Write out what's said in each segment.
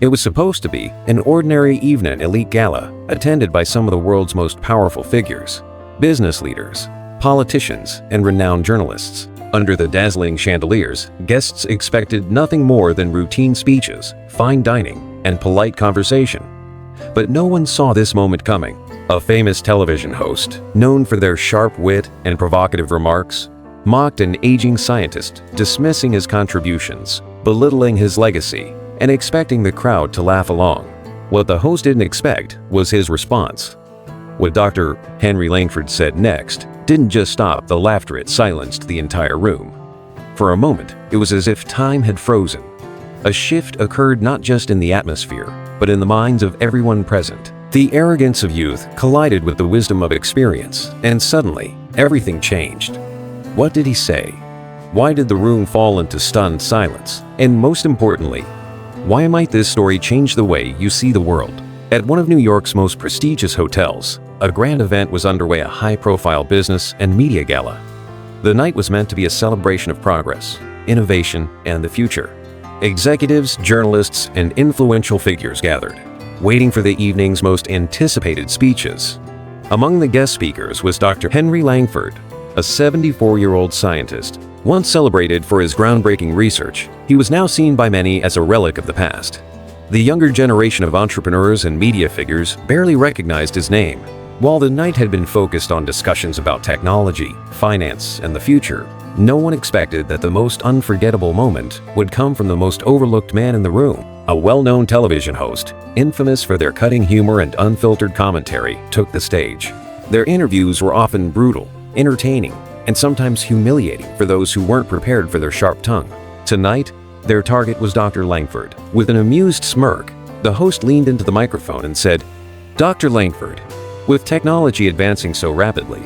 It was supposed to be an ordinary evening elite gala attended by some of the world's most powerful figures, business leaders, politicians, and renowned journalists. Under the dazzling chandeliers, guests expected nothing more than routine speeches, fine dining, and polite conversation. But no one saw this moment coming. A famous television host, known for their sharp wit and provocative remarks, mocked an aging scientist, dismissing his contributions, belittling his legacy, and expecting the crowd to laugh along. What the host didn't expect was his response. What Dr. Henry Langford said next didn't just stop the laughter, it silenced the entire room. For a moment, it was as if time had frozen. A shift occurred not just in the atmosphere, but in the minds of everyone present. The arrogance of youth collided with the wisdom of experience, and suddenly, everything changed. What did he say? Why did the room fall into stunned silence? And most importantly, why might this story change the way you see the world? At one of New York's most prestigious hotels, a grand event was underway, a high-profile business and media gala. The night was meant to be a celebration of progress, innovation, and the future. Executives, journalists, and influential figures gathered, waiting for the evening's most anticipated speeches. Among the guest speakers was Dr. Henry Langford, a 74-year-old scientist. Once celebrated for his groundbreaking research, he was now seen by many as a relic of the past. The younger generation of entrepreneurs and media figures barely recognized his name. While the night had been focused on discussions about technology, finance, and the future, no one expected that the most unforgettable moment would come from the most overlooked man in the room. A well-known television host, infamous for their cutting humor and unfiltered commentary, took the stage. Their interviews were often brutal, entertaining, and sometimes humiliating for those who weren't prepared for their sharp tongue. Tonight, their target was Dr. Langford. With an amused smirk, the host leaned into the microphone and said, "Dr. Langford, with technology advancing so rapidly,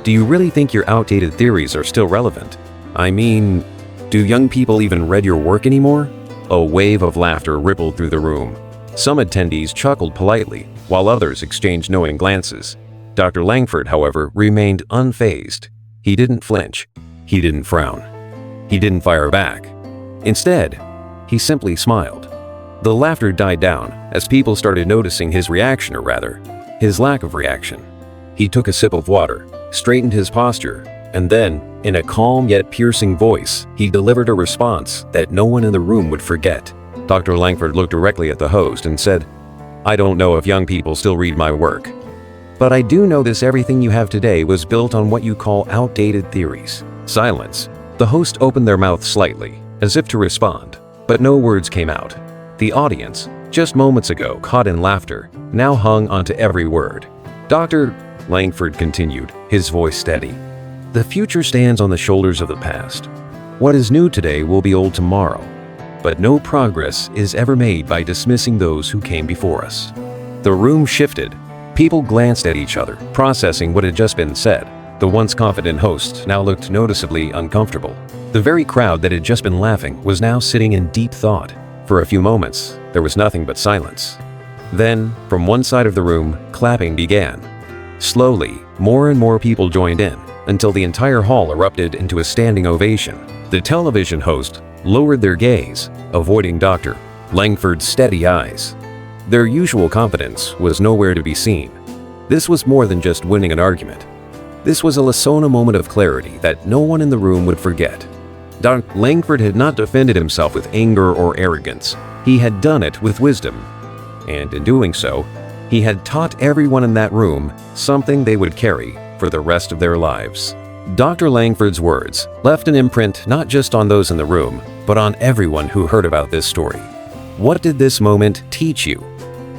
do you really think your outdated theories are still relevant? I mean, do young people even read your work anymore?" A wave of laughter rippled through the room. Some attendees chuckled politely, while others exchanged knowing glances. Dr. Langford, however, remained unfazed. He didn't flinch. He didn't frown. He didn't fire back. Instead, he simply smiled. The laughter died down as people started noticing his reaction, or rather, his lack of reaction. He took a sip of water, straightened his posture, and then, in a calm yet piercing voice, he delivered a response that no one in the room would forget. Dr. Langford looked directly at the host and said, "I don't know if young people still read my work, but I do know this: everything you have today was built on what you call outdated theories." Silence. The host opened their mouth slightly, as if to respond, but no words came out. The audience, just moments ago caught in laughter, now hung onto every word. Dr. Langford continued, his voice steady. "The future stands on the shoulders of the past. What is new today will be old tomorrow. But no progress is ever made by dismissing those who came before us." The room shifted. People glanced at each other, processing what had just been said. The once confident host now looked noticeably uncomfortable. The very crowd that had just been laughing was now sitting in deep thought. For a few moments, there was nothing but silence. Then, from one side of the room, clapping began. Slowly, more and more people joined in, until the entire hall erupted into a standing ovation. The television host lowered their gaze, avoiding Dr. Langford's steady eyes. Their usual confidence was nowhere to be seen. This was more than just winning an argument. This was a Lasona moment of clarity that no one in the room would forget. Dr. Langford had not defended himself with anger or arrogance. He had done it with wisdom. And in doing so, he had taught everyone in that room something they would carry for the rest of their lives. Dr. Langford's words left an imprint not just on those in the room, but on everyone who heard about this story. What did this moment teach you?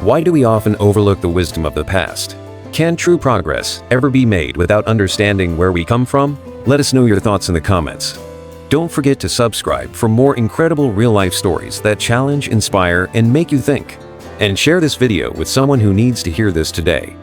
Why do we often overlook the wisdom of the past? Can true progress ever be made without understanding where we come from? Let us know your thoughts in the comments. Don't forget to subscribe for more incredible real-life stories that challenge, inspire, and make you think. And share this video with someone who needs to hear this today.